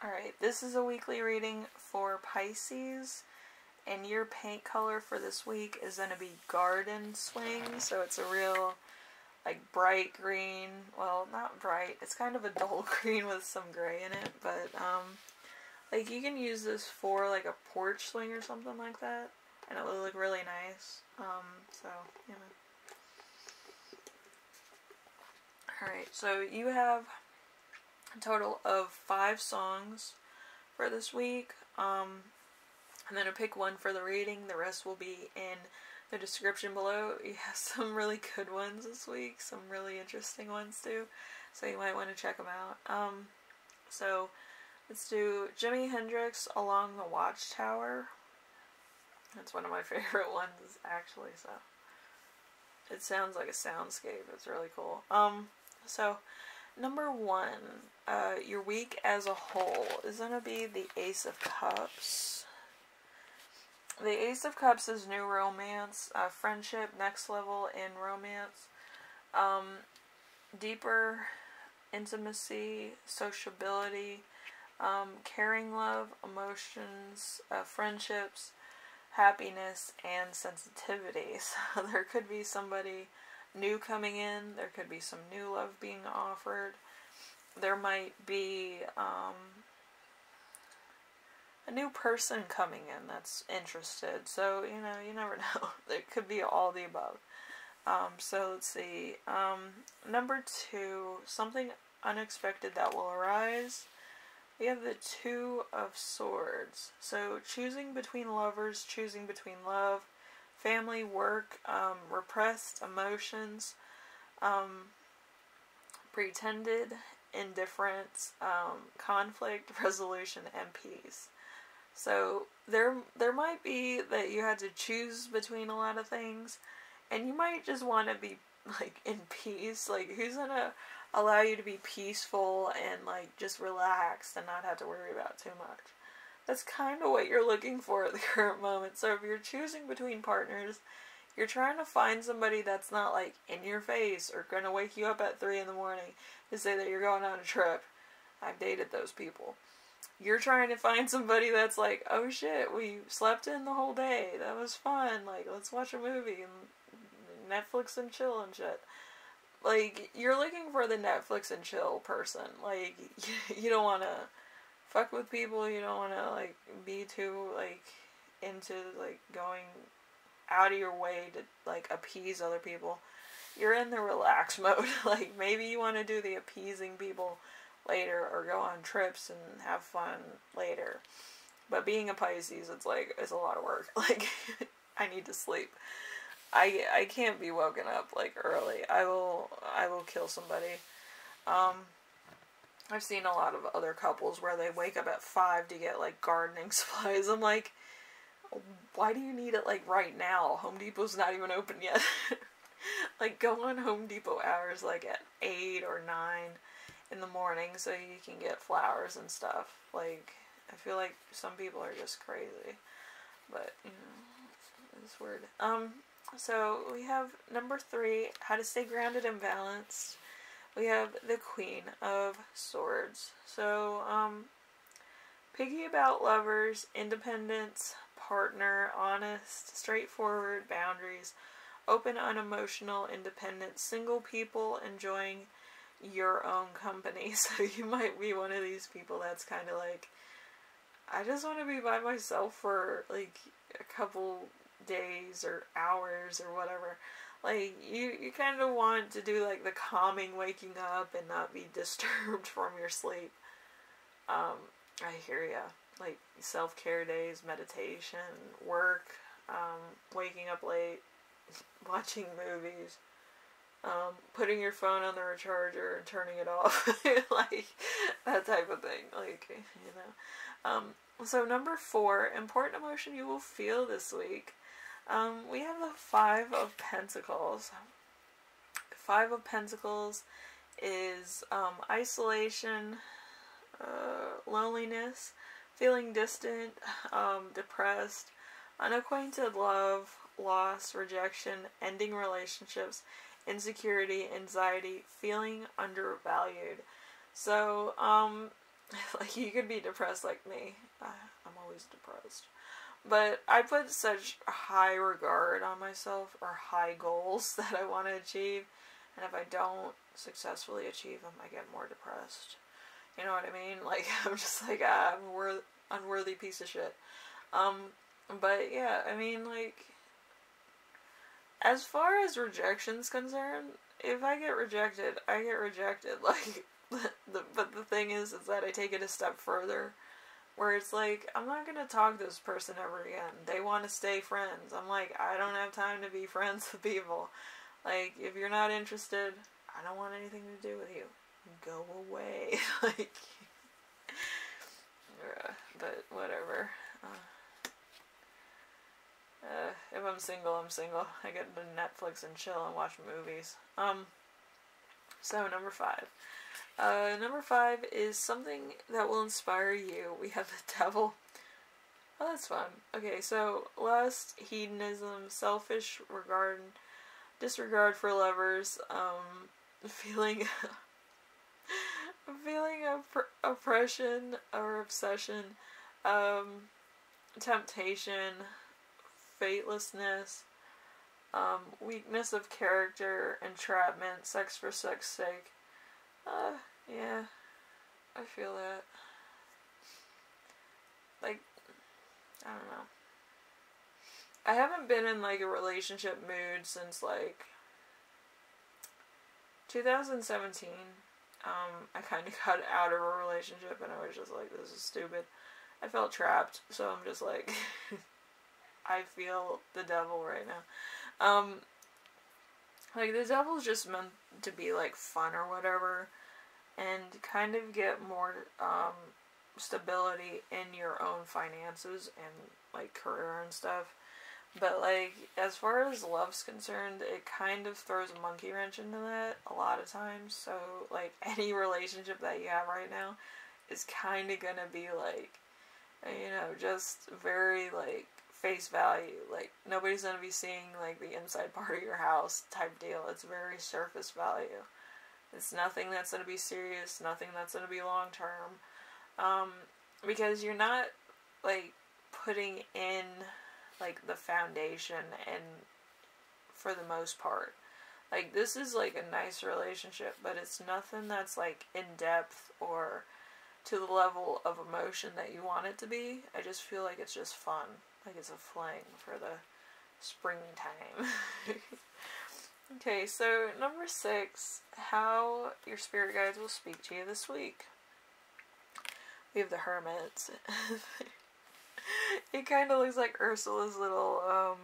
Alright, this is a weekly reading for Pisces, and your paint color for this week is going to be Garden Swing, so it's a real, like, bright green, well, not bright, it's kind of a dull green with some gray in it, but, like, you can use this for, like, a porch swing or something like that, and it will look really nice, so, you know. Alright, so you have a total of 5 songs for this week. I'm going to pick one for the reading. The rest will be in the description below. You have some really good ones this week, some really interesting ones too, so you might want to check them out. So let's do Jimi Hendrix Along the Watchtower. That's one of my favorite ones, actually, so it sounds like a soundscape. It's really cool. So number 1, your week as a whole is going to be the Ace of Cups. The Ace of Cups is new romance, friendship, next level in romance, deeper intimacy, sociability, caring love, emotions, friendships, happiness, and sensitivity. So there could be somebody new coming in, there could be some new love being offered, there might be a new person coming in that's interested, so, you know, you never know. It could be all the above. So let's see, number 2, something unexpected that will arise. We have the 2 of Swords, so choosing between lovers, choosing between love, family, work, repressed emotions, pretended indifference, conflict, resolution, and peace. So there might be that you had to choose between a lot of things, and you might just want to be, like, in peace. Like, who's gonna allow you to be peaceful and, like, just relaxed and not have to worry about too much? That's kind of what you're looking for at the current moment. So if you're choosing between partners, you're trying to find somebody that's not, like, in your face or going to wake you up at 3 in the morning to say that you're going on a trip. I've dated those people. You're trying to find somebody that's like, oh shit, we slept in the whole day. That was fun. Like, let's watch a movie and Netflix and chill and shit. Like, you're looking for the Netflix and chill person. Like, you don't want to fuck with people, you don't want to, like, be too, like, into, like, going out of your way to, like, appease other people. You're in the relax mode. Like, maybe you want to do the appeasing people later or go on trips and have fun later. But being a Pisces, it's like, it's a lot of work. Like, I need to sleep. I can't be woken up, like, early. I will kill somebody. I've seen a lot of other couples where they wake up at 5 to get, like, gardening supplies. I'm like, why do you need it, like, right now? Home Depot's not even open yet. Like, go on Home Depot hours, like, at 8 or 9 in the morning so you can get flowers and stuff. Like, I feel like some people are just crazy. But, you know, it's weird. So we have number 3, how to stay grounded and balanced. We have the Queen of Swords. So, picky about lovers, independence, partner, honest, straightforward, boundaries, open, unemotional, independent, single people, enjoying your own company. So you might be one of these people that's kind of like, I just want to be by myself for, like, a couple days or hours or whatever. Like, you kind of want to do, like, the calming waking up and not be disturbed from your sleep. I hear ya. Like, self-care days, meditation, work, waking up late, watching movies, putting your phone on the recharger and turning it off. Like, that type of thing. Like, you know. So number 4, important emotion you will feel this week. We have the 5 of Pentacles. 5 of Pentacles is isolation, loneliness, feeling distant, depressed, unacquainted love, loss, rejection, ending relationships, insecurity, anxiety, feeling undervalued. So, Like, you could be depressed like me. I'm always depressed. But I put such high regard on myself, or high goals that I want to achieve, and if I don't successfully achieve them, I get more depressed. You know what I mean? Like, I'm just like, I'm an unworthy piece of shit. But yeah, I mean, like, as far as rejection's concerned, if I get rejected, I get rejected. Like, but the thing is that I take it a step further, where it's like, I'm not gonna talk to this person ever again. They want to stay friends. I'm like, I don't have time to be friends with people. Like, if you're not interested, I don't want anything to do with you. Go away. Like, but whatever. If I'm single, I'm single. I get to Netflix and chill and watch movies. So number 5. Number 5 is something that will inspire you. We have the devil. Oh, that's fun. Okay, so lust, hedonism, selfish disregard for lovers, feeling of oppression or obsession, temptation, fatelessness, weakness of character, entrapment, sex for sex sake. Yeah, I feel that. Like, I don't know. I haven't been in, like, a relationship mood since, like, 2017. I kind of got out of a relationship, and I was just like, this is stupid. I felt trapped, so I'm just like, I feel the devil right now. Like, the devil's just meant to be, like, fun or whatever, and kind of get more, stability in your own finances and, like, career and stuff. But, like, as far as love's concerned, it kind of throws a monkey wrench into that a lot of times. So, like, any relationship that you have right now is kind of gonna be, like, you know, just very, like, face value. Like, nobody's gonna be seeing, like, the inside part of your house type deal. It's very surface value. It's nothing that's gonna be serious, nothing that's gonna be long term. Because you're not, like, putting in, like, the foundation, and for the most part. Like, this is, like, a nice relationship, but it's nothing that's, like, in depth or to the level of emotion that you want it to be. I just feel like it's just fun. Like, it's a fling for the springtime. Okay, so number 6, how your spirit guides will speak to you this week. We have the Hermit. It kind of looks like Ursula's little,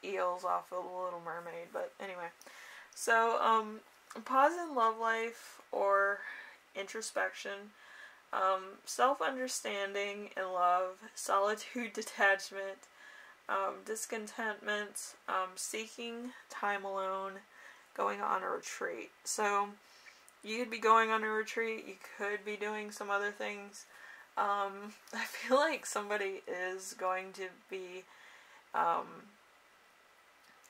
eels off of The Little Mermaid, but anyway. So, pause in love life or introspection, self-understanding in love, solitude, detachment, discontentment, seeking time alone, going on a retreat. So, you could be going on a retreat, you could be doing some other things. I feel like somebody is going to be,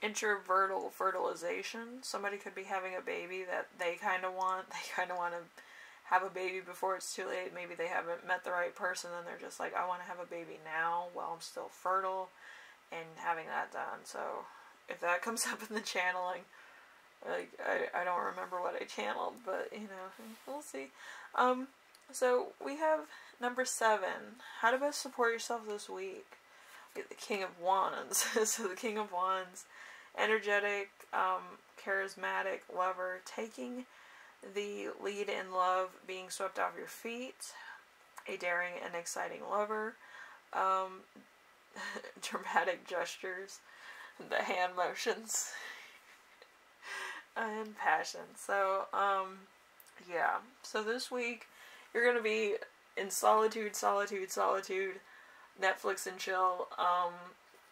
introvertal fertilization. Somebody could be having a baby that they kind of want. They kind of want to have a baby before it's too late. Maybe they haven't met the right person, and they're just like, I want to have a baby now while I'm still fertile, and having that done. So, if that comes up in the channeling, like, I don't remember what I channeled, but, you know, we'll see. So, we have number 7, how to best support yourself this week. We have the King of Wands. So, the King of Wands, energetic, charismatic lover, taking the lead in love, being swept off your feet, a daring and exciting lover, dramatic gestures, the hand motions, and passion. So, yeah. So this week, you're going to be in solitude, Netflix and chill.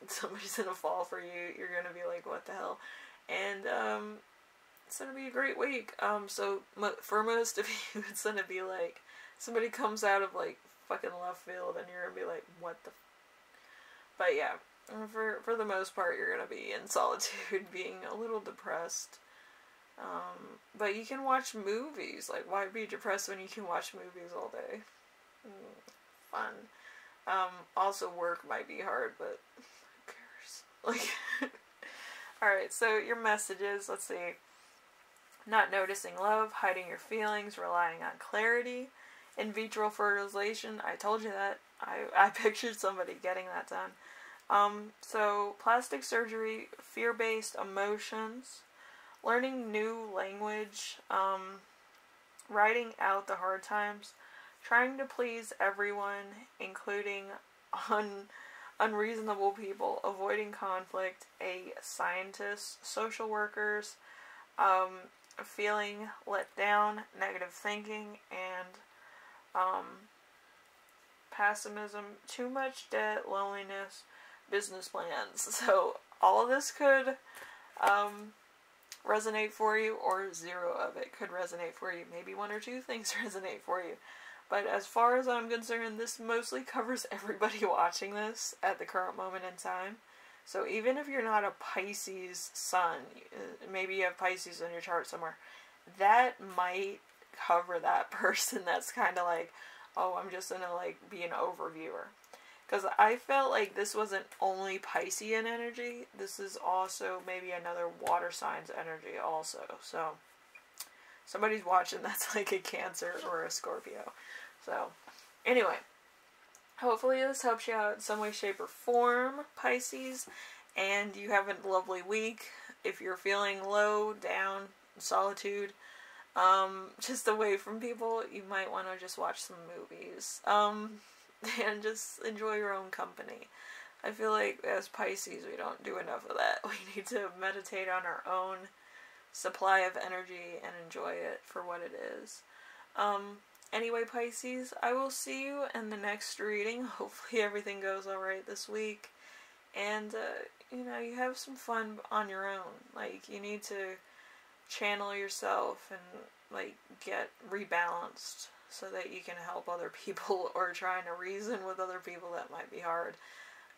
Somebody's going to fall for you. You're going to be like, what the hell? And, it's going to be a great week. So, for most of you, it's going to be like, somebody comes out of, like, fucking left field, and you're going to be like, what the But yeah, for the most part, you're going to be in solitude, being a little depressed, But you can watch movies. Like, why be depressed when you can watch movies all day? Fun. Also, work might be hard, but who cares? Like, alright, so your messages, let's see. Not noticing love, hiding your feelings, relying on clarity, in vitro fertilization. I told you that. I pictured somebody getting that done. So, plastic surgery, fear-based emotions, learning new language, writing out the hard times, trying to please everyone, including unreasonable people, avoiding conflict, a scientist, social workers, feeling let down, negative thinking, and pessimism, too much debt, loneliness, business plans. So all of this could resonate for you, or zero of it could resonate for you. Maybe one or two things resonate for you. But as far as I'm concerned, this mostly covers everybody watching this at the current moment in time. So even if you're not a Pisces sun, maybe you have Pisces in your chart somewhere, that might cover that person that's kind of like, oh, I'm just gonna like be an overviewer. Because I felt like this wasn't only Piscean energy, this is also maybe another water signs energy also. So somebody's watching that's like a Cancer or a Scorpio. So anyway, hopefully this helps you out in some way, shape, or form, Pisces, and you have a lovely week. If you're feeling low, down, solitude, just away from people, you might want to just watch some movies, and just enjoy your own company. I feel like as Pisces, we don't do enough of that. We need to meditate on our own supply of energy and enjoy it for what it is. Anyway, Pisces, I will see you in the next reading. Hopefully everything goes alright this week. And, you know, you have some fun on your own. Like, you need to channel yourself and, like, get rebalanced so that you can help other people, or trying to reason with other people. That might be hard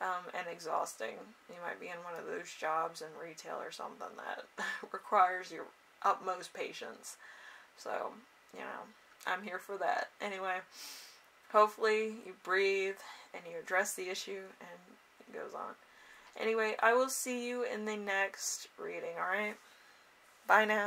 and exhausting. You might be in one of those jobs in retail or something that requires your utmost patience. So, you know, I'm here for that. Anyway, hopefully you breathe and you address the issue and it goes on. Anyway, I will see you in the next reading, alright? Bye now.